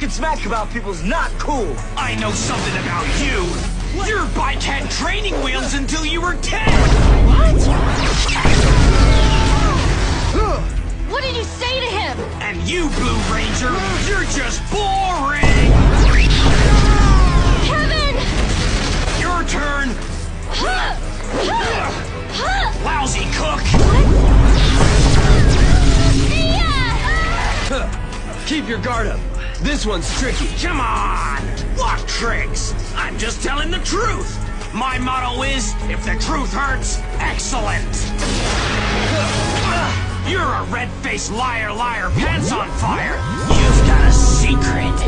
Talking smack about people's not cool. I know something about you. Your bike had training wheels until you were 10. What did you say to him? And you, Blue Ranger, you're just boring. Kevin! Your turn. Lousy cook. Keep your guard up. This one's tricky. Come on. What tricks? I'm just telling the truth. My motto is, if the truth hurts, excellent. You're a red-faced liar, pants on fire. You've got a secret.